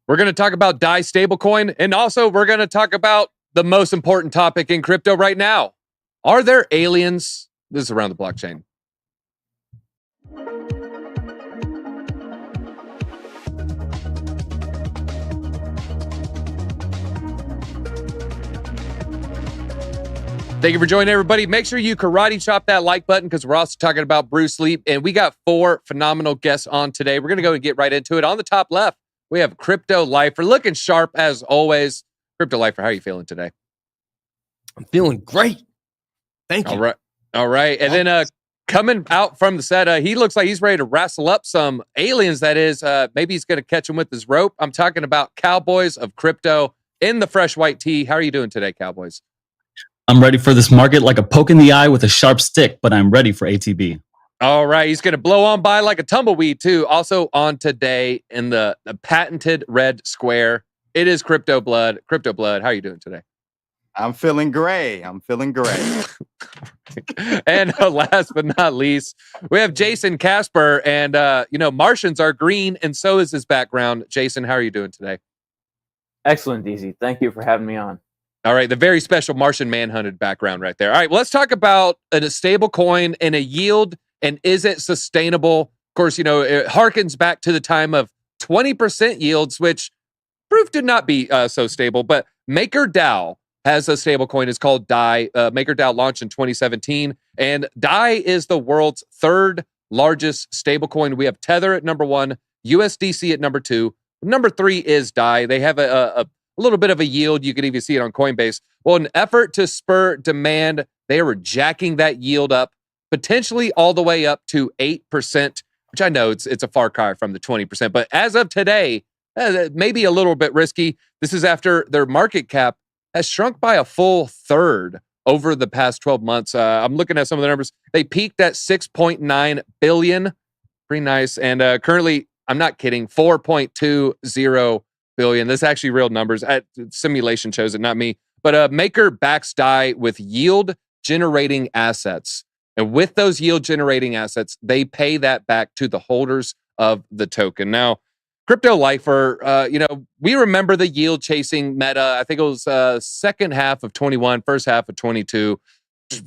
We're going to talk about DAI stablecoin, and also we're going to talk about the most important topic in crypto right now. Are there aliens? This is Around the Blockchain. Thank you for joining, everybody. Make sure you karate chop that like button because we're also talking about Bruce Lee, and we got 4 phenomenal guests on today. We're going to go and get right into it. On the top left, we have Crypto Lifer, looking sharp as always. Crypto Lifer, how are you feeling today? I'm feeling great. Thank you. All right. And then coming out from the set, he looks like he's ready to wrestle up some aliens. That is, maybe he's going to catch him with his rope. I'm talking about Cowboys of Crypto in the fresh white tee. How are you doing today, Cowboys? I'm ready for this market like a poke in the eye with a sharp stick, but I'm ready for ATB. All right. He's going to blow on by like a tumbleweed, too. Also on today in the patented red square, it is Crypto Blood. Crypto Blood, how are you doing today? I'm feeling gray. And last but not least, we have Jayson Casper. And, Martians are green, and so is his background. Jayson, how are you doing today? Excellent, DZ. Thank you for having me on. All right, the very special Martian manhunted background right there. All right, well, let's talk about a stable coin and a yield, and is it sustainable? Of course, it harkens back to the time of 20% yields, which proof did not be so stable, but MakerDAO has a stable coin. It's called DAI. MakerDAO launched in 2017, and DAI is the world's 3rd largest stable coin. We have Tether at number 1, USDC at number 2. Number 3 is DAI. They have a little bit of a yield. You can even see it on Coinbase. Well, in an effort to spur demand, they were jacking that yield up, potentially all the way up to 8%, which I know it's a far cry from the 20%. But as of today, maybe a little bit risky. This is after their market cap has shrunk by a full 1/3 over the past 12 months. I'm looking at some of the numbers. They peaked at 6.9 billion. Pretty nice. And currently, I'm not kidding, 4.20 billion. This is actually real numbers. Simulation shows it, not me. But Maker backs DAI with yield-generating assets. And with those yield-generating assets, they pay that back to the holders of the token. Now, Crypto Lifer, we remember the yield-chasing meta. I think it was second half of 21, first half of 22.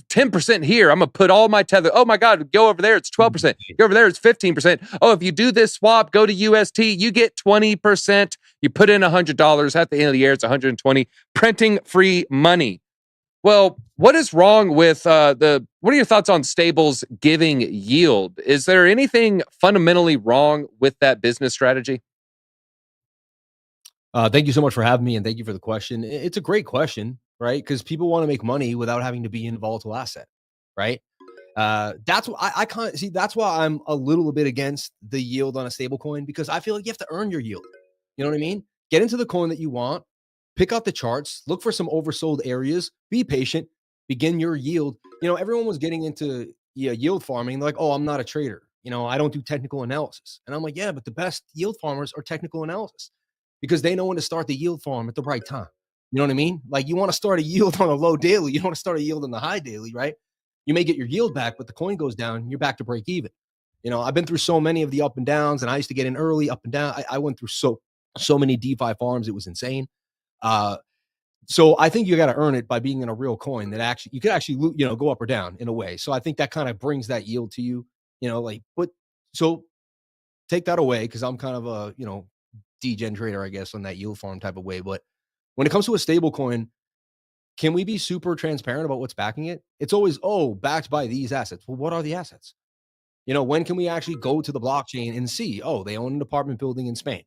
10% here. I'm going to put all my tether. Oh my God, go over there. It's 12%. Go over there. It's 15%. Oh, if you do this swap, go to UST, you get 20%. You put in $100. At the end of the year, it's 120. Printing free money. Well, what is wrong with what are your thoughts on stables giving yield? Is there anything fundamentally wrong with that business strategy? Thank you so much for having me, and thank you for the question. It's a great question, right? Because people want to make money without having to be in a volatile asset, right? That's what I can't see. That's why I'm a little bit against the yield on a stable coin, because I feel like you have to earn your yield. You know what I mean? Get into the coin that you want, pick out the charts, look for some oversold areas, be patient, begin your yield. Everyone was getting into yield farming. They're like, oh, I'm not a trader. I don't do technical analysis. And I'm like, yeah, but the best yield farmers are technical analysis, because they know when to start the yield farm at the right time. You know what I mean? Like, you want to start a yield on a low daily. You don't want to start a yield on the high daily, right? You may get your yield back, but the coin goes down, you're back to break even. I've been through so many of the up and downs, and I used to get in early, up and down. I went through so many DeFi farms. It was insane. So I think you got to earn it by being in a real coin that you could actually, go up or down in a way. So I think that kind of brings that yield to you, so take that away, because I'm kind of a, degen trader, I guess, on that yield farm type of way. But when it comes to a stable coin, can we be super transparent about what's backing it? It's always, backed by these assets. Well, what are the assets? When can we actually go to the blockchain and see, they own an apartment building in Spain.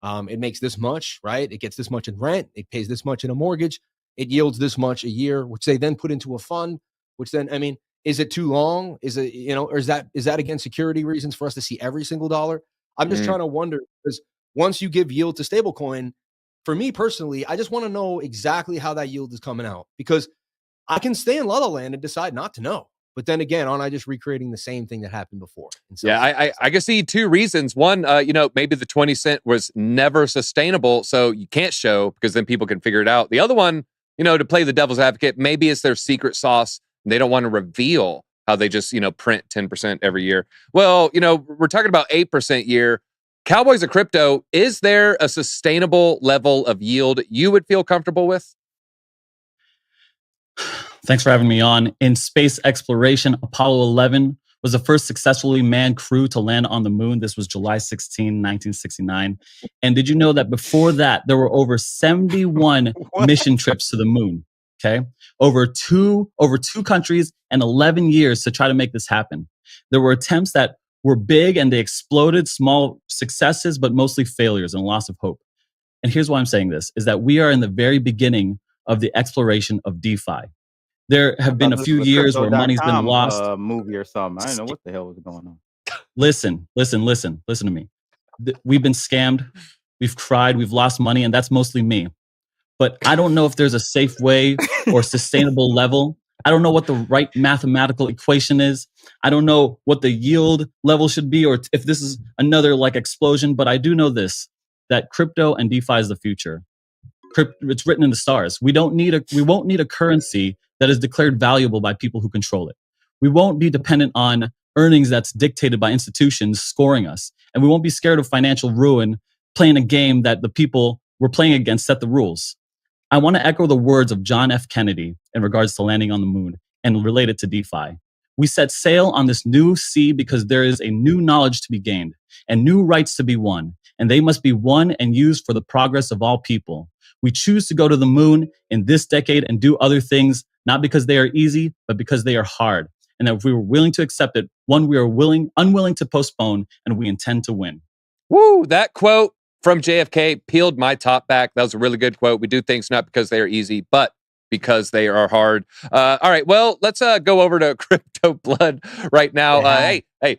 It makes this much, right? It gets this much in rent. It pays this much in a mortgage. It yields this much a year, which they then put into a fund, which then, is it too long? Is it, or is that against security reasons for us to see every single dollar? I'm just trying to wonder, because once you give yield to stablecoin, for me personally, I just want to know exactly how that yield is coming out, because I can stay in La La Land and decide not to know. But then again, aren't I just recreating the same thing that happened before? Yeah, I can see 2 reasons. One, maybe the 20 cent was never sustainable, so you can't show, because then people can figure it out. The other one, to play the devil's advocate, maybe it's their secret sauce. And they don't want to reveal how they just, print 10% every year. Well, we're talking about 8% year. Cowboys of Crypto, is there a sustainable level of yield you would feel comfortable with? Thanks for having me on. In space exploration, Apollo 11 was the first successfully manned crew to land on the moon. This was July 16, 1969. And did you know that before that, there were over 71 What? mission trips to the moon? Okay. Over two countries and 11 years to try to make this happen. There were attempts that were big and they exploded, small successes, but mostly failures and loss of hope. And here's why I'm saying this, is that we are in the very beginning of the exploration of DeFi. There have been a few years where money's been lost. Movie or something. I don't know what the hell was going on. Listen to me. We've been scammed. We've cried. We've lost money. And that's mostly me. But I don't know if there's a safe way or sustainable level. I don't know what the right mathematical equation is. I don't know what the yield level should be or if this is another like explosion. But I do know this, that crypto and DeFi is the future. It's written in the stars. We won't need a currency that is declared valuable by people who control it. We won't be dependent on earnings that's dictated by institutions scoring us. And we won't be scared of financial ruin playing a game that the people we're playing against set the rules. I want to echo the words of John F. Kennedy in regards to landing on the moon and relate it to DeFi. We set sail on this new sea because there is a new knowledge to be gained and new rights to be won, and they must be won and used for the progress of all people. We choose to go to the moon in this decade and do other things, not because they are easy, but because they are hard. And that if we were willing to accept it, one, we are unwilling to postpone, and we intend to win. Woo, that quote from JFK peeled my top back. That was a really good quote. We do things not because they are easy, but because they are hard. All right, well, let's go over to Crypto Blood right now. Hey, okay.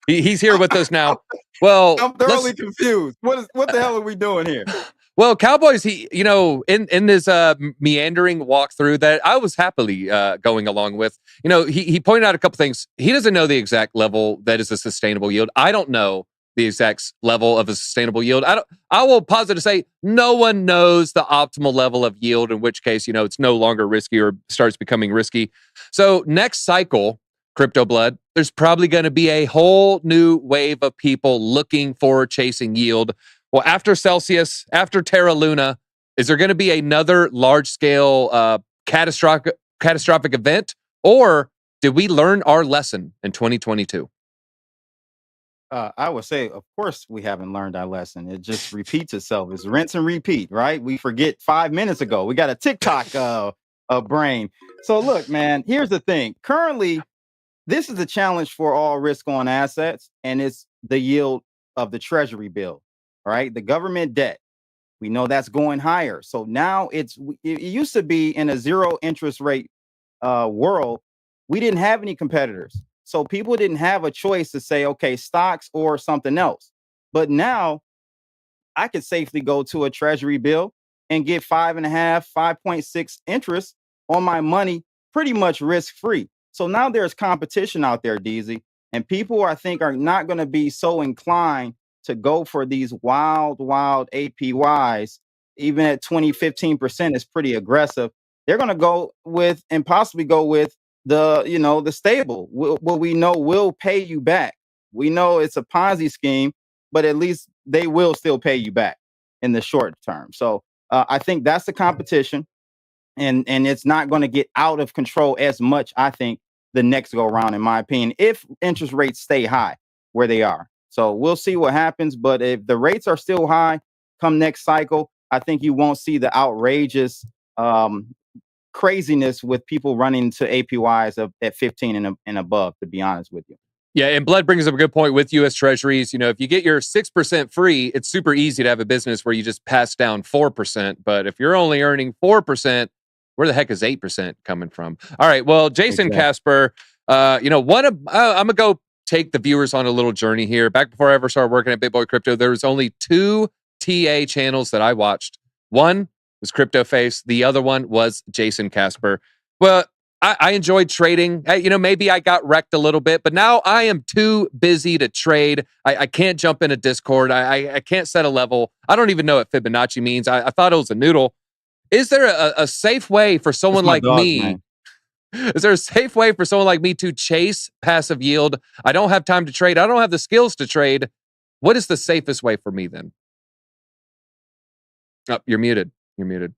He's here with us now. Well, I'm thoroughly confused. What the hell are we doing here? Well, Cowboys, in this meandering walkthrough that I was happily going along with, he pointed out a couple things. He doesn't know the exact level that is a sustainable yield. I don't know the exact level of a sustainable yield. I will pause it to say no one knows the optimal level of yield, in which case, it's no longer risky or starts becoming risky. So next cycle, Crypto Blood, there's probably going to be a whole new wave of people looking for chasing yield. Well, after Celsius, after Terra Luna, is there going to be another large-scale catastrophic event, or did we learn our lesson in 2022? I would say, of course, we haven't learned our lesson. It just repeats itself. It's rinse and repeat, right? We forget 5 minutes ago. We got a TikTok brain. So look, man, here's the thing. Currently, this is a challenge for all risk-on assets, and it's the yield of the Treasury bill. Right, the government debt, we know that's going higher. So now it used to be in a zero interest rate world, we didn't have any competitors. So people didn't have a choice to say, okay, stocks or something else. But now I could safely go to a Treasury bill and get 5.5, 5.6 interest on my money, pretty much risk free. So now there's competition out there, DZ, and people I think are not going to be so inclined to go for these wild APYs, even at 20, 15% is pretty aggressive. They're going to go with and possibly go with the stable. What we know will pay you back. We know it's a Ponzi scheme, but at least they will still pay you back in the short term. So I think that's the competition, and it's not going to get out of control as much, I think, the next go around, in my opinion, if interest rates stay high where they are. So we'll see what happens. But if the rates are still high come next cycle, I think you won't see the outrageous craziness with people running to APYs at 15 and above, to be honest with you. Yeah, and Blood brings up a good point with U.S. Treasuries. If you get your 6% free, it's super easy to have a business where you just pass down 4%. But if you're only earning 4%, where the heck is 8% coming from? All right, well, Jayson Casper, I'm going to go take the viewers on a little journey here. Back before I ever started working at Big Boy Crypto, there was only 2 TA channels that I watched. One was Crypto Face. The other one was Jayson Casper. Well, I enjoyed trading. Maybe I got wrecked a little bit, but now I am too busy to trade. I can't jump in a Discord. I can't set a level. I don't even know what Fibonacci means. I thought it was a noodle. Is there a safe way for someone like me? Man. Is there a safe way for someone like me to chase passive yield? I don't have time to trade. I don't have the skills to trade. What is the safest way for me then? Oh, you're muted. You're muted.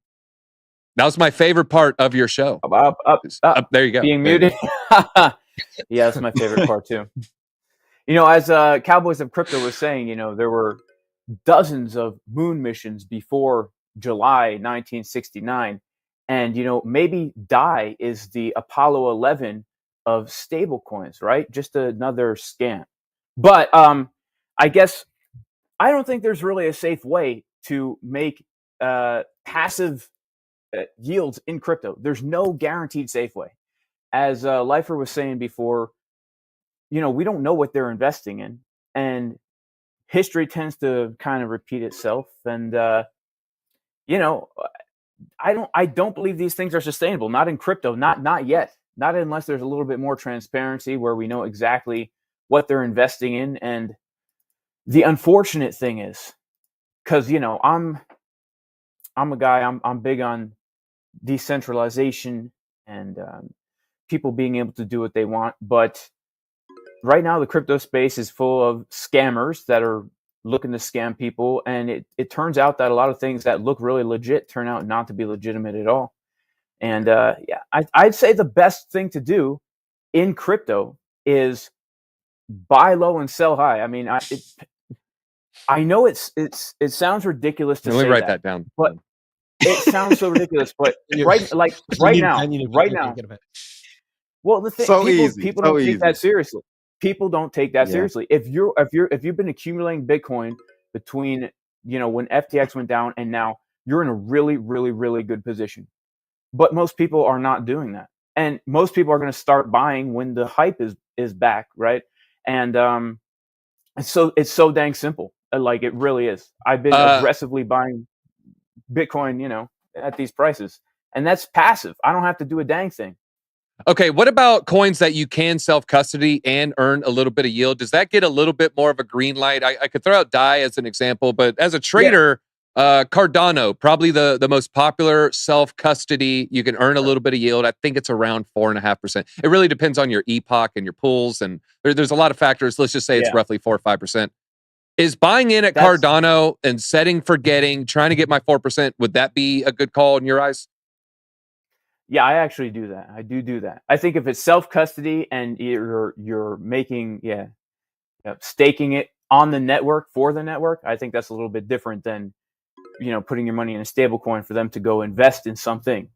That was my favorite part of your show. There you go. Being There you muted. Yeah, that's my favorite part too. As Cowboys of Crypto was saying, there were dozens of moon missions before July 1969. And, maybe DAI is the Apollo 11 of stablecoins, right? Just another scam. But I guess I don't think there's really a safe way to make passive yields in crypto. There's no guaranteed safe way. As Lifer was saying before, we don't know what they're investing in. And history tends to kind of repeat itself. And, I don't believe these things are sustainable. Not in crypto, not yet. Not unless there's a little bit more transparency where we know exactly what they're investing in. And the unfortunate thing is, because I'm a guy. I'm big on decentralization and people being able to do what they want. But right now, the crypto space is full of scammers that are looking to scam people. And it turns out that a lot of things that look really legit turn out not to be legitimate at all. And I'd say the best thing to do in crypto is buy low and sell high. I mean, I know it sounds ridiculous to say write that down. But it sounds so ridiculous. But right now. Well, the thing, people don't take that seriously. People don't take that seriously. If you've been accumulating Bitcoin between when FTX went down and now, you're in a really, really, really good position. But most people are not doing that, and most people are going to start buying when the hype is back, right? And it's so dang simple. Like, it really is. I've been aggressively buying Bitcoin, at these prices, and that's passive. I don't have to do a dang thing. Okay, what about coins that you can self-custody and earn a little bit of yield? Does that get a little bit more of a green light? I could throw out DAI as an example, but as a trader, Cardano, probably the most popular self-custody. You can earn a little bit of yield. I think it's around 4.5%. It really depends on your epoch and your pools, and there's a lot of factors. Let's just say it's roughly 4 or 5%. Is buying in at Cardano and setting forgetting, trying to get my 4%, would that be a good call in your eyes? Yeah, I actually do that. I do that. I think if it's self-custody and you're making staking it on the network for the network, I think that's a little bit different than putting your money in a stable coin for them to go invest in something.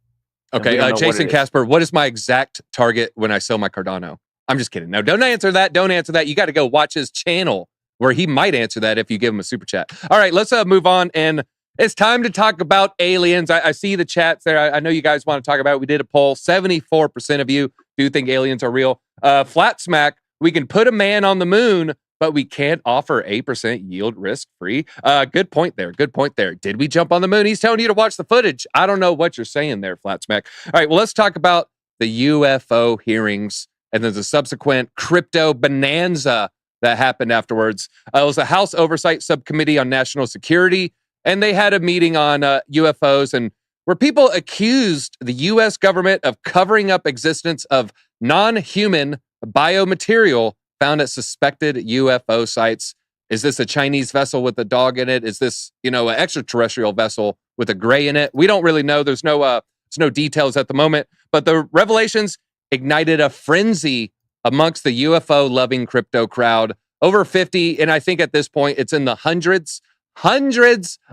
Okay, Jayson Casper, what is my exact target when I sell my Cardano? I'm just kidding. No, don't answer that. Don't answer that. You got to go watch his channel where he might answer that if you give him a super chat. All right, let's move on, and it's time to talk about aliens. I see the chats there. I know you guys want to talk about it. We did a poll. 74% of you do think aliens are real. Flat smack, we can put a man on the moon, but we can't offer 8% yield risk-free. Good point there. Good point there. Did we jump on the moon? He's telling you to watch the footage. I don't know what you're saying there, Flat Smack. All right, well, let's talk about the UFO hearings and then the subsequent crypto bonanza that happened afterwards. It was a House Oversight Subcommittee on National Security, and they had a meeting on UFOs, and where people accused the U.S. government of covering up existence of non-human biomaterial found at suspected UFO sites. Is this a Chinese vessel with a dog in it? Is this, an extraterrestrial vessel with a gray in it? We don't really know. There's no details at the moment, but the revelations ignited a frenzy amongst the UFO-loving crypto crowd. Over 50, and I think at this point it's in the hundreds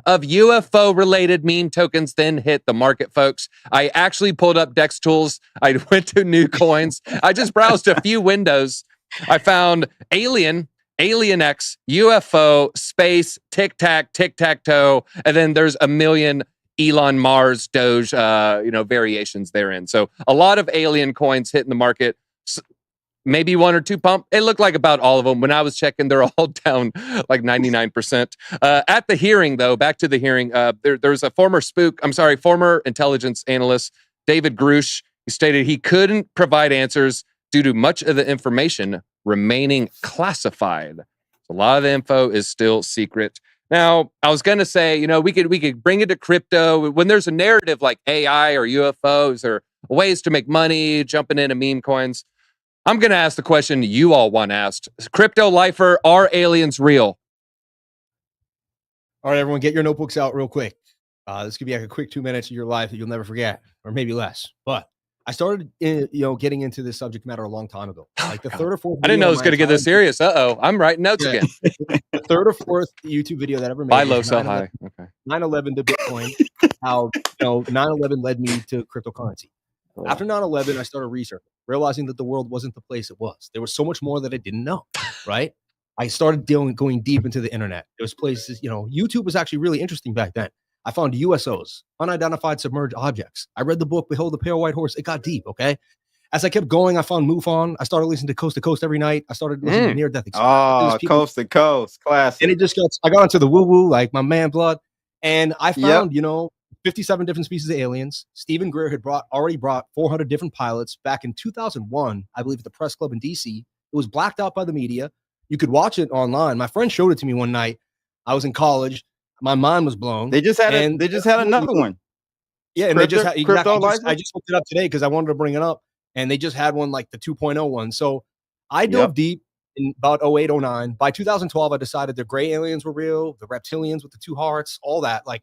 of UFO-related meme tokens then hit the market, folks. I actually pulled up Dex Tools. I went to new coins. I just browsed a few windows. I found Alien, Alien X, UFO, Space, Tic Tac, Tic Tac Toe, and then there's a million Elon Mars Doge, variations therein. So a lot of alien coins hitting the market. Maybe one or two pump. It looked like about all of them. When I was checking, they're all down like 99%. At the hearing, though, back to the hearing, there's a former intelligence analyst, David Grush. He stated he couldn't provide answers due to much of the information remaining classified. A lot of the info is still secret. Now, I was going to say, we could bring it to crypto. When there's a narrative like AI or UFOs or ways to make money, jumping into meme coins, I'm going to ask the question you all want asked. Crypto lifer, are aliens real? All right, everyone, get your notebooks out real quick. This could be like a quick 2 minutes of your life that you'll never forget, or maybe less. But I started, getting into this subject matter a long time ago. Like the third or fourth. I didn't know it was going to get this serious. I'm writing notes again. The third or fourth YouTube video that I ever made. Buy low, sell high. Okay. 9/11 to Bitcoin. How 9/11 led me to cryptocurrency. After 9/11, I started researching, realizing that the world wasn't the place it was. There was so much more that I didn't know. Right. I started going deep into the internet. There was places, YouTube was actually really interesting back then. I found USOs, unidentified submerged objects. I read the book, Behold the Pale White Horse. It got deep, okay? As I kept going, I found MUFON. I started listening to Coast to Coast every night. I started listening to near-death experiences. Oh, Coast to Coast, classic. And I got into the woo-woo, like my man blood. And I found, 57 different species of aliens. Stephen Greer had already brought 400 different pilots back in 2001, I believe, at the Press Club in DC. It was blacked out by the media. You could watch it online. My friend showed it to me one night. I was in college. My mind was blown. They just had another one. Yeah, and I just looked it up today because I wanted to bring it up. And they just had one like the 2.0 one. So I dove deep in about 08, 09. By 2012, I decided the gray aliens were real, the reptilians with the two hearts, all that. Like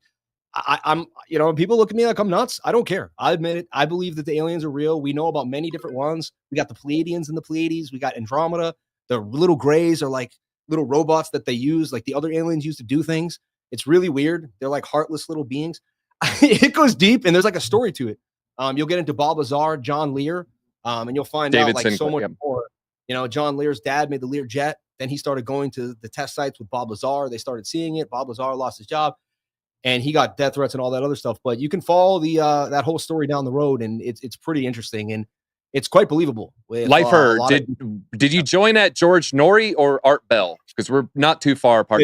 I'm, people look at me like I'm nuts. I don't care. I admit it. I believe that the aliens are real. We know about many different ones. We got the Pleiadians and the Pleiades. We got Andromeda. The little grays are like little robots that they use, like the other aliens used to do things. It's really weird. They're like heartless little beings. It goes deep, and there's like a story to it. You'll get into Bob Lazar, John Lear, and you'll find out like so much more. John Lear's dad made the Lear jet. Then he started going to the test sites with Bob Lazar. They started seeing it. Bob Lazar lost his job, and he got death threats and all that other stuff. But you can follow that whole story down the road, and it's pretty interesting. And it's quite believable. Lifer, did you join at George Norrie or Art Bell? Because we're not too far apart.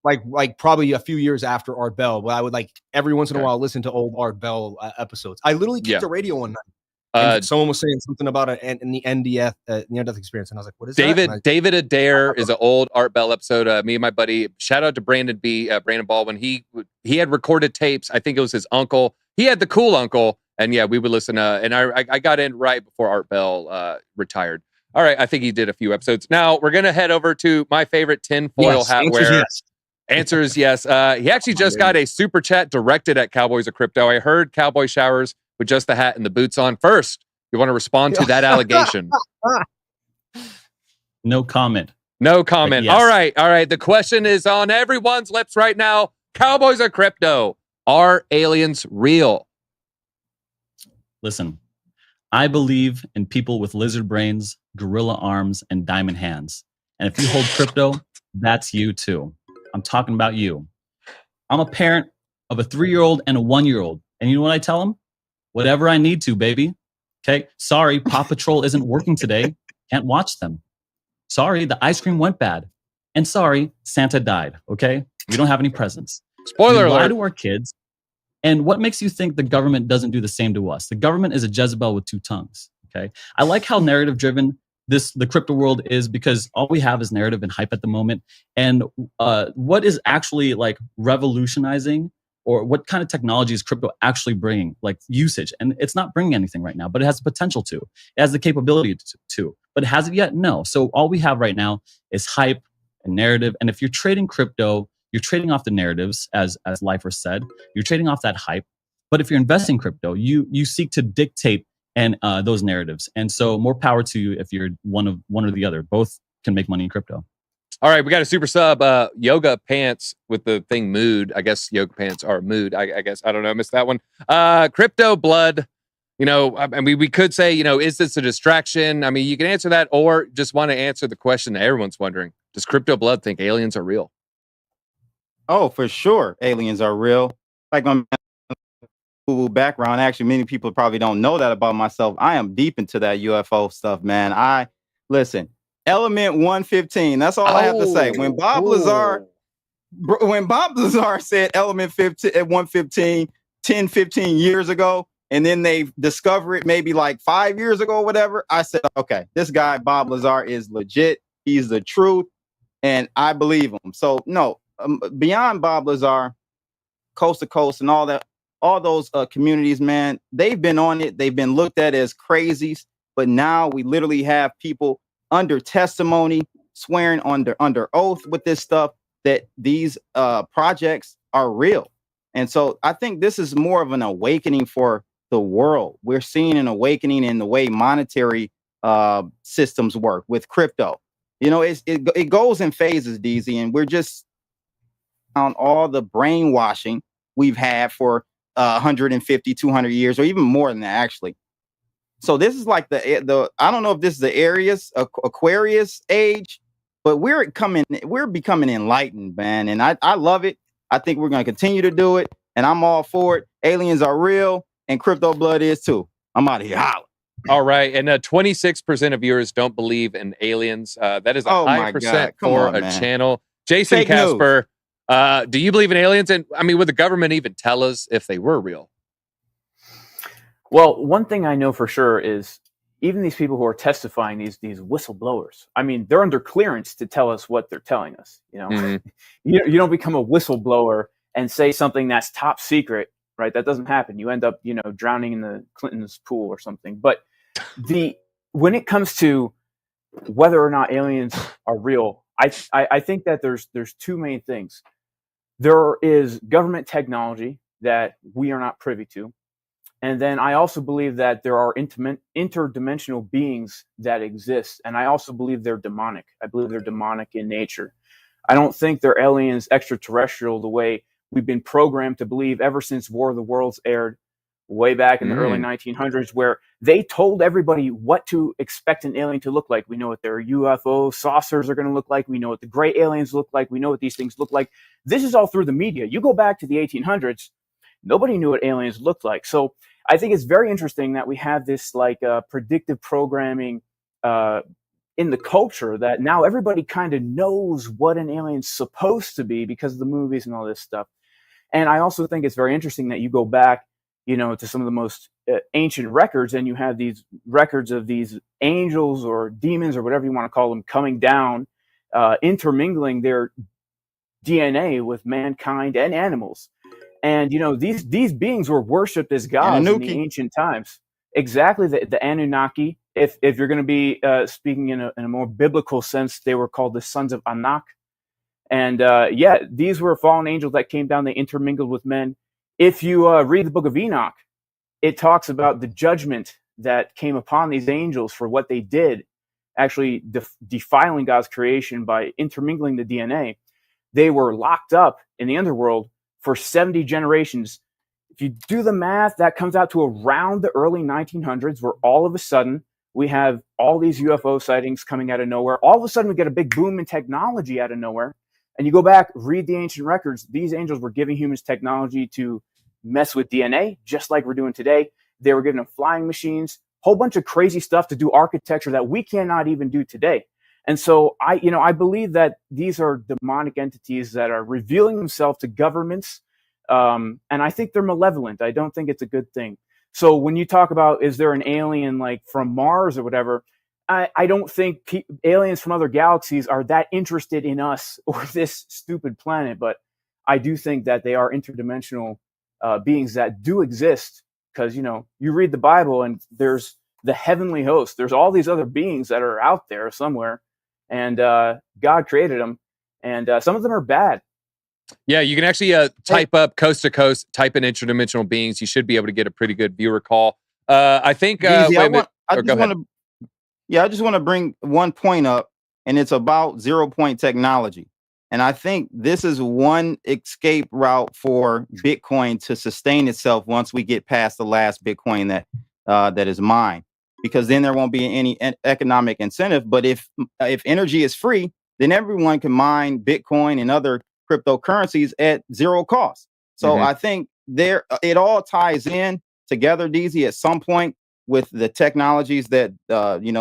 Like probably a few years after Art Bell, but I would like every once in a while listen to old Art Bell episodes. I literally kicked the radio one night. And someone was saying something about it in the NDF, near-death experience, and I was like, "What is that?" David Adair is an old Art Bell episode. Me and my buddy, shout out to Brandon Baldwin. He had recorded tapes. I think it was his uncle. He had the cool uncle. And yeah, we would listen. And I got in right before Art Bell retired. All right, I think he did a few episodes. Now we're gonna head over to my favorite tinfoil hat wearer. Answer is yes. He actually just got a super chat directed at Cowboys of Crypto. I heard cowboy showers with just the hat and the boots on. First, you want to respond to that allegation? No comment. No comment. Yes. All right. The question is on everyone's lips right now. Cowboys of Crypto. Are aliens real? Listen, I believe in people with lizard brains, gorilla arms, and diamond hands. And if you hold crypto, that's you too. I'm talking about you. I'm a parent of a 3-year-old and a 1-year-old. And you know what I tell them? Whatever I need to, baby. Okay? Sorry, Paw Patrol isn't working today. Can't watch them. Sorry, the ice cream went bad. And sorry, Santa died. Okay? We don't have any presents. Spoiler alert. Lie to our kids. And what makes you think the government doesn't do the same to us? The government is a Jezebel with 2 tongues. Okay. I like how narrative driven the crypto world is, because all we have is narrative and hype at the moment. And what is actually like revolutionizing, or what kind of technology is crypto actually bringing, like usage? And it's not bringing anything right now, but it has the potential to. It has the capability to. But has it yet? No. So all we have right now is hype and narrative. And if you're trading crypto, you're trading off the narratives, as Lifer said. You're trading off that hype. But if you're investing crypto, you seek to dictate and those narratives. And so more power to you if you're one or the other. Both can make money in crypto. All right, we got a super sub, Yoga Pants with the thing mood. I guess Yoga Pants are mood. I guess. I don't know. I missed that one. Crypto blood. I mean, we could say, is this a distraction? I mean, you can answer that, or just want to answer the question that everyone's wondering. Does Crypto Blood think aliens are real? Oh, for sure. Aliens are real. Like my background, actually, many people probably don't know that about myself. I am deep into that UFO stuff, man. Listen, Element 115. That's all I have to say. When Bob Lazar said Element 15 at 115, 10, 15 years ago, and then they discovered it maybe like 5 years ago or whatever, I said, okay, this guy, Bob Lazar, is legit. He's the truth. And I believe him. So no, beyond Bob Lazar, Coast to Coast and all those communities, man, they've been on it. They've been looked at as crazies, but now we literally have people under testimony, swearing under oath with this stuff. that these projects are real. And so I think this is more of an awakening for the world. We're seeing an awakening in the way monetary systems work with crypto. You know, it goes in phases, DZ, and we're just on all the brainwashing we've had for 150, 200 years, or even more than that, actually. So this is like the I don't know if this is the Aquarius age, but we're becoming enlightened, man, and I love it. I think we're going to continue to do it, and I'm all for it. Aliens are real, and crypto blood is too. I'm out of here hollering. All right, and 26% of viewers don't believe in aliens. That is a high percent for a channel. Jayson Fake Casper, do you believe in aliens? And I mean, would the government even tell us if they were real? Well, one thing I know for sure is even these people who are testifying, these whistleblowers, I mean, they're under clearance to tell us what they're telling us. You know, Mhm. you don't become a whistleblower and say something that's top secret, right? That doesn't happen. You end up, drowning in the Clinton's pool or something. But when it comes to whether or not aliens are real, I think that there's two main things. There is government technology that we are not privy to. And then I also believe that there are interdimensional beings that exist. And I also believe they're demonic. I believe they're demonic in nature. I don't think they're aliens extraterrestrial the way we've been programmed to believe ever since War of the Worlds aired way back in the early 1900s, where they told everybody what to expect an alien to look like. We know what their UFO saucers are going to look like. We know what the gray aliens look like. We know what these things look like. This is all through the media. You go back to the 1800s, nobody knew what aliens looked like. So I think it's very interesting that we have this predictive programming in the culture that now everybody kind of knows what an alien's supposed to be because of the movies and all this stuff. And I also think it's very interesting that you go back, to some of the most ancient records, and you have these records of these angels or demons or whatever you want to call them coming down, intermingling their DNA with mankind and animals. And these beings were worshipped as gods in the ancient times. Exactly, the Anunnaki. If you're going to be speaking in a more biblical sense, they were called the sons of Anak. And these were fallen angels that came down. They intermingled with men. If you read the book of Enoch, it talks about the judgment that came upon these angels for what they did, actually defiling God's creation by intermingling the DNA. They were locked up in the underworld for 70 generations. If you do the math, that comes out to around the early 1900s, where all of a sudden we have all these UFO sightings coming out of nowhere. All of a sudden we get a big boom in technology out of nowhere. And you go back, read the ancient records, these angels were giving humans technology to mess with DNA, just like we're doing today. They were giving them flying machines, whole bunch of crazy stuff to do architecture that we cannot even do today. And so I believe that these are demonic entities that are revealing themselves to governments. And I think they're malevolent. I don't think it's a good thing. So when you talk about, is there an alien like from Mars or whatever, I don't think aliens from other galaxies are that interested in us or this stupid planet. But I do think that they are interdimensional beings that do exist, because, you read the Bible and there's the heavenly host. There's all these other beings that are out there somewhere. And God created them, and some of them are bad. Yeah, you can actually type up coast to coast, type in interdimensional beings. You should be able to get a pretty good viewer call. I think. I just want to bring one point up, and it's about 0-point technology. And I think this is one escape route for Bitcoin to sustain itself once we get past the last Bitcoin that is mined. Because then there won't be any economic incentive. But if energy is free, then everyone can mine Bitcoin and other cryptocurrencies at zero cost. So I think it all ties in together, DZ, at some point with the technologies that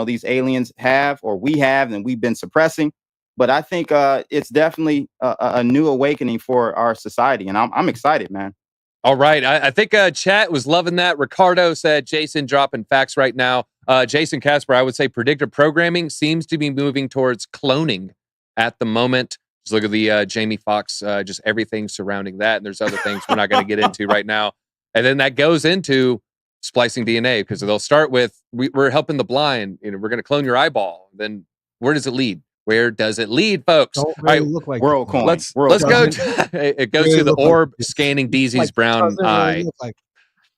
these aliens have, or we have, and we've been suppressing. But I think it's definitely a new awakening for our society, and I'm excited, man. All right. I think chat was loving that. Ricardo said, Jayson dropping facts right now. Jayson Casper, I would say predictive programming seems to be moving towards cloning at the moment. Just look at the Jamie Foxx, just everything surrounding that. And there's other things we're not going to get into right now. And then that goes into splicing DNA, because they'll start with, we're helping the blind. We're going to clone your eyeball. Then where does it lead? Where does it lead, folks? Don't All right, really look like World coin. let's World go. coin. To, it goes really to the look like orb this. scanning DZ's Like, brown doesn't really eye. look like,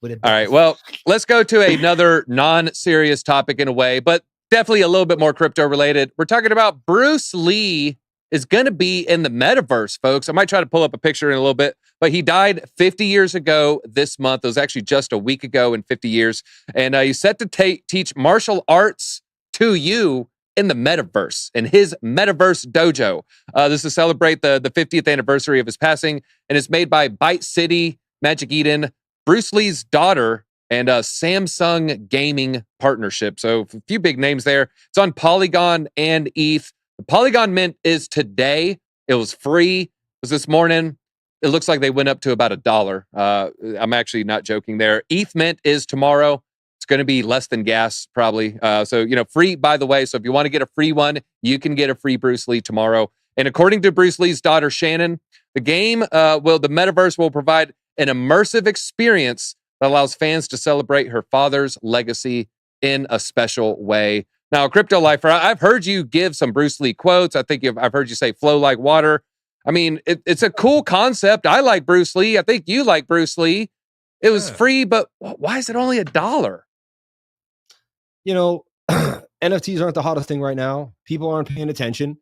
but it All right, does. well, let's go to another non-serious topic in a way, but definitely a little bit more crypto related. We're talking about Bruce Lee is going to be in the metaverse, folks. I might try to pull up a picture in a little bit, but he died 50 years ago this month. It was actually just a week ago in 50 years. And he's set to teach martial arts to you in the metaverse, in his metaverse dojo. This is to celebrate the 50th anniversary of his passing, and it's made by Byte City, Magic Eden, Bruce Lee's daughter, and a Samsung gaming partnership. So a few big names there. It's on Polygon and ETH. The Polygon mint is today. It was free. It was this morning. It looks like they went up to about $1. I'm actually not joking there. ETH mint is tomorrow. It's going to be less than gas, probably. So, free, by the way. So if you want to get a free one, you can get a free Bruce Lee tomorrow. And according to Bruce Lee's daughter, Shannon, the metaverse will provide an immersive experience that allows fans to celebrate her father's legacy in a special way. Now, Crypto Lifer, I've heard you give some Bruce Lee quotes. I think I've heard you say flow like water. I mean, it's a cool concept. I like Bruce Lee. I think you like Bruce Lee. It was free, but why is it only $1? NFTs aren't the hottest thing right now. People aren't paying attention.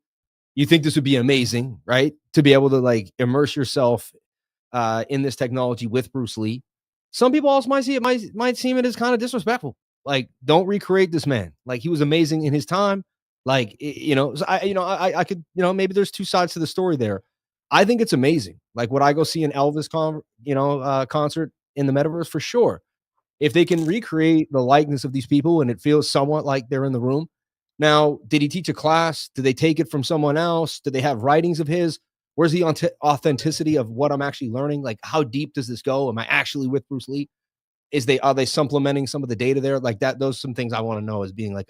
You think this would be amazing, right? To be able to like immerse yourself in this technology with Bruce Lee. Some people also might seem it as kind of disrespectful. Like, don't recreate this man. Like, he was amazing in his time. Like, so I could, maybe there's two sides to the story there. I think it's amazing. Like, would I go see an Elvis concert in the metaverse? For sure. If they can recreate the likeness of these people and it feels somewhat like they're in the room. Now, did he teach a class? Did they take it from someone else? Did they have writings of his? Where's the authenticity of what I'm actually learning? Like, how deep does this go? Am I actually with Bruce Lee? Are they supplementing some of the data there? Like that, those are some things I want to know as being like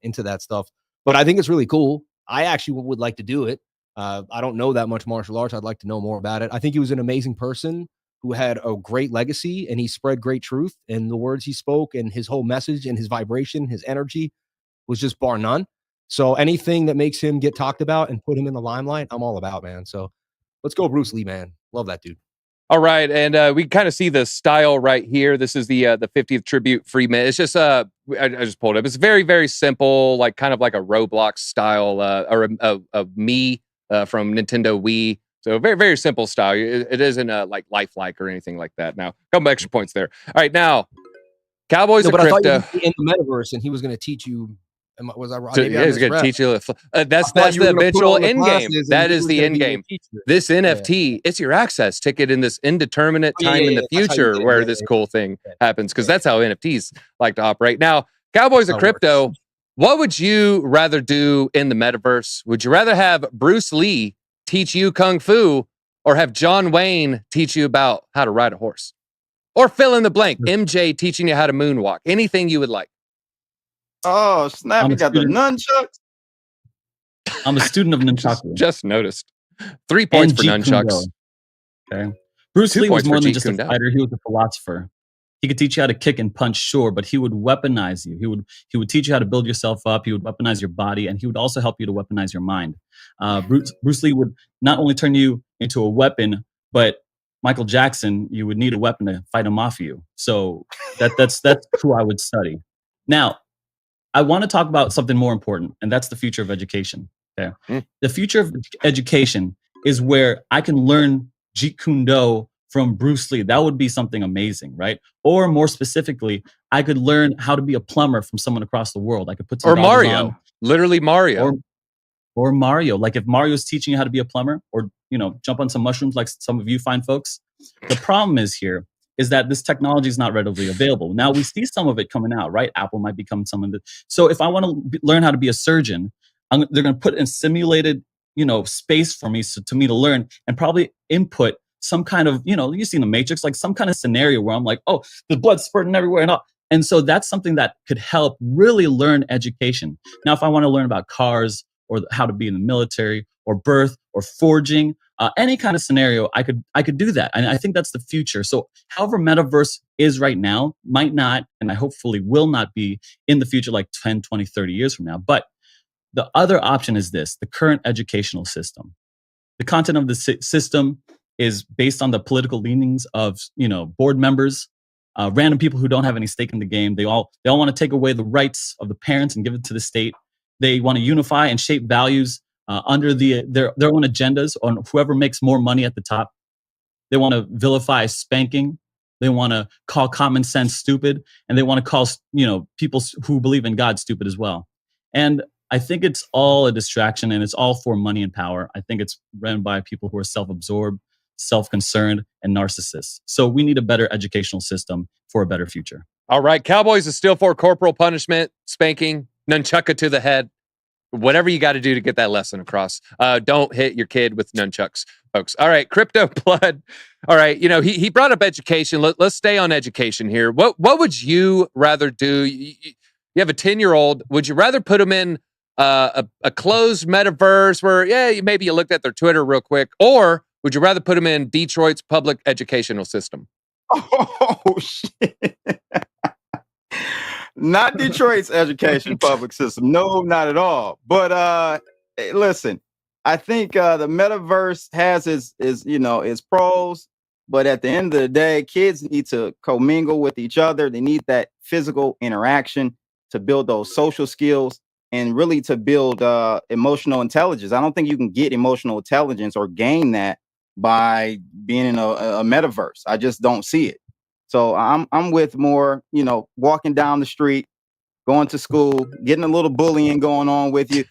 into that stuff. But I think it's really cool. I actually would like to do it. I don't know that much martial arts. I'd like to know more about it. I think he was an amazing person who had a great legacy, and he spread great truth, and the words he spoke and his whole message and his vibration, his energy was just bar none. So anything that makes him get talked about and put him in the limelight, I'm all about, man. So let's go Bruce Lee, man. Love that dude. All right, and we kind of see the style right here. This is the 50th tribute free mint. It's just I just pulled it up. It's very, very simple, like kind of like a Roblox style or a Mii from Nintendo Wii. So very, very simple style. It isn't like lifelike or anything like that. Now, a couple extra points there. All right, now Cowboys of Crypto. I thought you were in the metaverse, and he was going to teach you. Was I wrong? So, yeah, he's going to teach you. That's the eventual end game. That is the end game. This NFT, it's your access ticket in this indeterminate time in the future where this cool thing happens, because that's how NFTs like to operate. Now, Cowboys of Crypto, what would you rather do in the metaverse? Would you rather have Bruce Lee teach you Kung Fu, or have John Wayne teach you about how to ride a horse? Or fill in the blank, MJ teaching you how to moonwalk. Anything you would like. Oh, snap. You got the nunchucks. I'm a student of nunchaku. Just noticed. 3 points for nunchucks. Okay. Bruce Lee was more than just a fighter. He was a philosopher. He could teach you how to kick and punch, sure, but he would weaponize you. He would teach you how to build yourself up. He would weaponize your body, and he would also help you to weaponize your mind. Bruce Lee would not only turn you into a weapon, but Michael Jackson, you would need a weapon to fight him off of you. So that's who I would study. Now, I want to talk about something more important, and that's the future of education. Okay? The future of education is where I can learn Jeet Kune Do from Bruce Lee. That would be something amazing, right? Or more specifically, I could learn how to be a plumber from someone across the world. I could put some or Mario, on. Literally Mario, or Mario. Like if Mario's teaching you how to be a plumber, or jump on some mushrooms like some of you fine folks. The problem is that this technology is not readily available. Now we see some of it coming out, right? Apple might become some of the. So if I want to learn how to be a surgeon, they're going to put in simulated, space for me, to me to learn, and probably input some kind of, you see in the Matrix, like some kind of scenario where I'm like, oh, the blood's spurting everywhere and all. And so that's something that could help really learn education. Now, if I want to learn about cars or how to be in the military or birth or forging, any kind of scenario, I could do that. And I think that's the future. So however metaverse is right now, might not, and I hopefully will not be in the future, like 10, 20, 30 years from now. But The other option is this: the current educational system. The content of the system is based on the political leanings of board members, random people who don't have any stake in the game. They all want to take away the rights of the parents and give it to the state. They want to unify and shape values under their own agendas on whoever makes more money at the top. They want to vilify spanking. They want to call common sense stupid, and they want to call people who believe in God stupid as well. And I think it's all a distraction, and it's all for money and power. I think it's run by people who are self-absorbed, self-concerned, and narcissists. So we need a better educational system for a better future. All right. Cowboys is still for corporal punishment, spanking, nunchucka to the head. Whatever you got to do to get that lesson across. Don't hit your kid with nunchucks, folks. All right, Crypto Blood. All right, he brought up education. Let's stay on education here. What would you rather do? You have a 10-year-old. Would you rather put him in a closed metaverse where, maybe you looked at their Twitter real quick, or would you rather put him in Detroit's public educational system? Oh, shit. Not Detroit's education public system. No, not at all. But listen, I think the metaverse has its pros, but at the end of the day, kids need to commingle with each other. They need that physical interaction to build those social skills and really to build emotional intelligence. I don't think you can get emotional intelligence or gain that by being in a metaverse. I just don't see it. So I'm with more, walking down the street, going to school, getting a little bullying going on with you,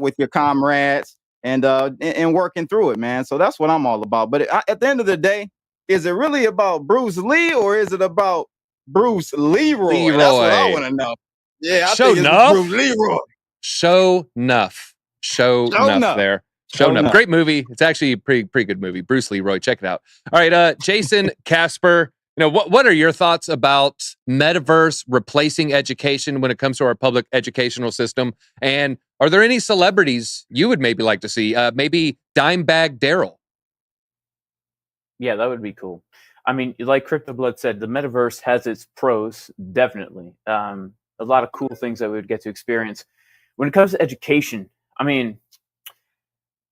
with your comrades, and working through it, man. So that's what I'm all about. But at the end of the day, is it really about Bruce Lee or is it about Bruce Leroy? That's what I want to know. Yeah, I think it's Bruce Leroy. Show enough there. Show enough. Great movie. It's actually a pretty good movie. Bruce Leroy. Check it out. All right, Jayson Casper. What are your thoughts about metaverse replacing education when it comes to our public educational system? And are there any celebrities you would maybe like to see? Maybe Dimebag Darrell. Yeah, that would be cool. I mean, like Crypto Blood said, the metaverse has its pros, definitely. A lot of cool things that we would get to experience. When it comes to education, I mean,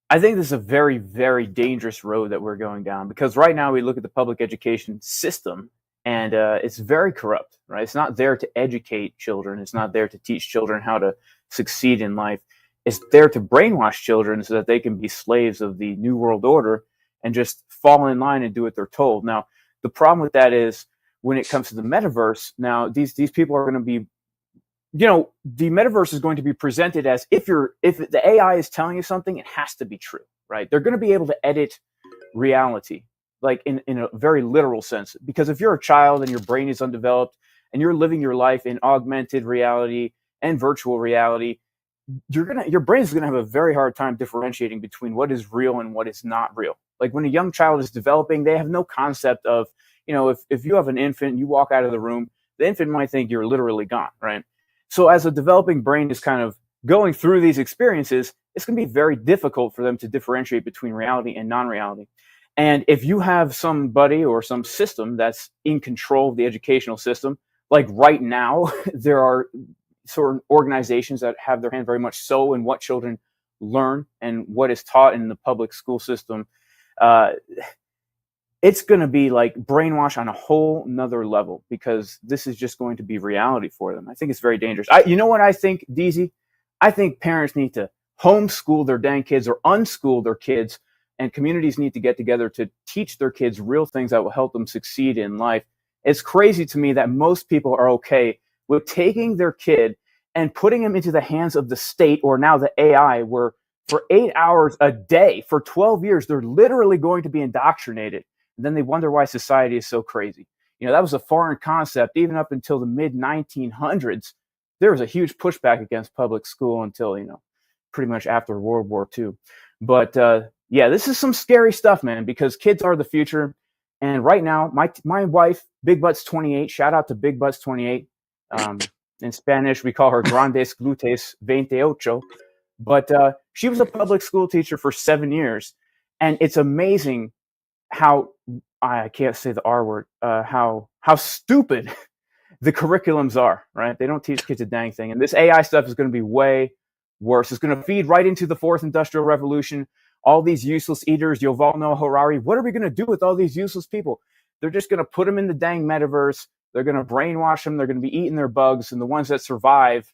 I think this is a very, very dangerous road that we're going down, because right now we look at the public education system and it's very corrupt, right? It's not there to educate children. It's not there to teach children how to succeed in life. It's there to brainwash children so that they can be slaves of the New World Order and just fall in line and do what they're told. Now, the problem with that is when it comes to the metaverse, now these people are going to be, the metaverse is going to be presented as if the AI is telling you something, it has to be true, right? They're going to be able to edit reality, like in a very literal sense. Because if you're a child and your brain is undeveloped and you're living your life in augmented reality and virtual reality, your brain is going to have a very hard time differentiating between what is real and what is not real. Like when a young child is developing, they have no concept of, if you have an infant, you walk out of the room, the infant might think you're literally gone, right? So as a developing brain is kind of going through these experiences, it's going to be very difficult for them to differentiate between reality and non-reality. And if you have somebody or some system that's in control of the educational system, like right now, there are certain organizations that have their hand very much so in what children learn and what is taught in the public school system. It's going to be like brainwash on a whole nother level, because this is just going to be reality for them. I think it's very dangerous. You know what I think, DZ? I think parents need to homeschool their dang kids or unschool their kids, and communities need to get together to teach their kids real things that will help them succeed in life. It's crazy to me that most people are okay with taking their kid and putting him into the hands of the state, or now the AI, where for 8 hours a day, for 12 years, they're literally going to be indoctrinated. And then they wonder why society is so crazy. That was a foreign concept. Even up until the mid-1900s, there was a huge pushback against public school until, pretty much after World War II. But this is some scary stuff, man, because kids are the future. And right now, my wife, Big Butts 28, shout out to Big Butts 28. In Spanish, we call her Grandes Glutes 28. But she was a public school teacher for 7 years. And it's amazing how, I can't say the R word, how stupid the curriculums are, right? They don't teach kids a dang thing. And this AI stuff is going to be way, worse. It's going to feed right into the fourth industrial revolution. All these useless eaters, Yuval Noah Harari. What are we going to do with all these useless people? They're just going to put them in the dang metaverse. They're going to brainwash them. They're going to be eating their bugs. And the ones that survive,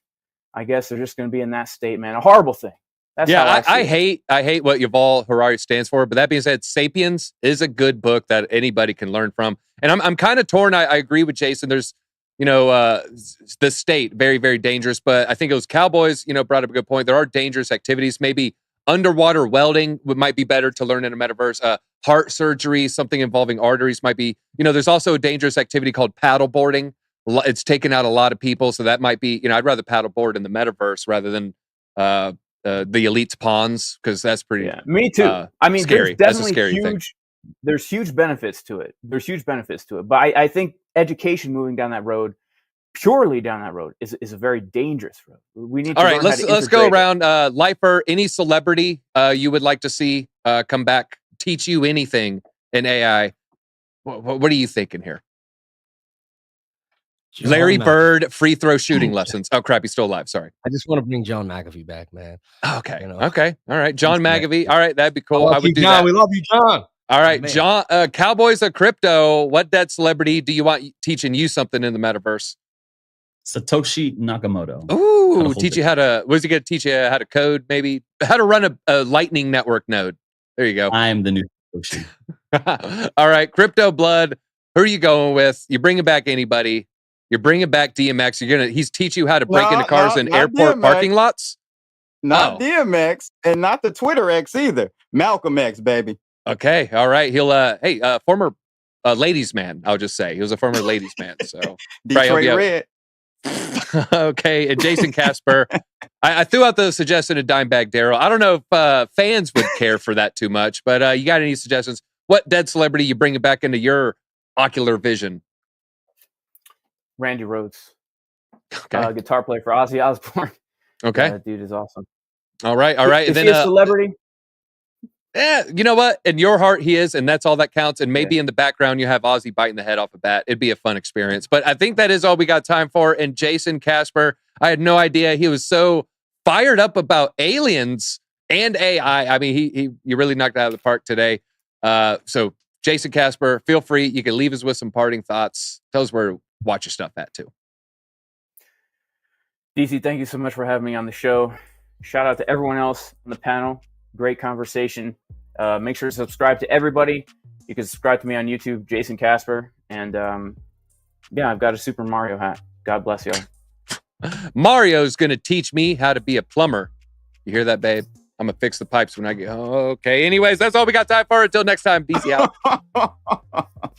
I guess they're just going to be in that state, man. A horrible thing. That's how I hate what Yuval Harari stands for. But that being said, Sapiens is a good book that anybody can learn from. And I'm kind of torn. I agree with Jason. There's, the state, very, very dangerous. But I think it was Cowboys, brought up a good point. There are dangerous activities. Maybe underwater welding might be better to learn in a metaverse. Heart surgery, something involving arteries might be, there's also a dangerous activity called paddleboarding. It's taken out a lot of people. So that might be, I'd rather paddleboard in the metaverse rather than the elite's pawns, because that's pretty. Yeah, me too. I mean, scary. There's definitely that's a scary thing. There's huge benefits to it. But I think education moving down that road, purely down that road, is a very dangerous road. We need to. All right, let's go around. Lifer, any celebrity you would like to see come back, teach you anything in AI? What are you thinking here? John Larry McAfee. Bird, free throw shooting lessons. Oh crap, he's still alive. Sorry. I just want to bring John McAfee back, man. Okay. You know. Okay. All right. John He's McAfee. All right. That'd be cool. I would do John. that. We love you, John. All right. Man. John, Cowboys of Crypto. What dead celebrity do you want teaching you something in the metaverse? Satoshi Nakamoto. Ooh, teach you how to, was he going to teach you how to code, maybe? How to run a Lightning Network node. There you go. I'm the new Satoshi. All right. Crypto Blood. Who are you going with? You bringing back anybody? You're bringing back DMX. He's teach you how to break into cars in airport DMX. Parking lots? Not DMX and not the Twitter X either. Malcolm X, baby. Okay. All right. He'll, former ladies man, I'll just say. He was a former ladies man. So Detroit Red. Okay. And Jayson Casper. I threw out the suggestion of Dimebag Daryl. I don't know if fans would care for that too much, but you got any suggestions? What dead celebrity you bring it back into your ocular vision? Randy Rhoads, Okay. guitar player for Ozzy Osbourne. Okay. That dude is awesome. All right. All right. Is And he then a celebrity? yeah, you know what? In your heart, he is, and that's all that counts. And maybe in the background, you have Ozzy biting the head off a bat. It'd be a fun experience. But I think that is all we got time for. And Jayson Casper, I had no idea he was so fired up about aliens and AI. I mean, you really knocked it out of the park today. So Jayson Casper, feel free. You can leave us with some parting thoughts. Tell us where to watch your stuff at too. DC, thank you so much for having me on the show. Shout out to everyone else on the panel. Great conversation. Make sure to subscribe to everybody. You can subscribe to me on YouTube, Jayson Casper. And I've got a Super Mario hat. God bless y'all. Mario's going to teach me how to be a plumber. You hear that, babe? I'm going to fix the pipes when I get home. Okay. Anyways, that's all we got time for. Until next time, DC out.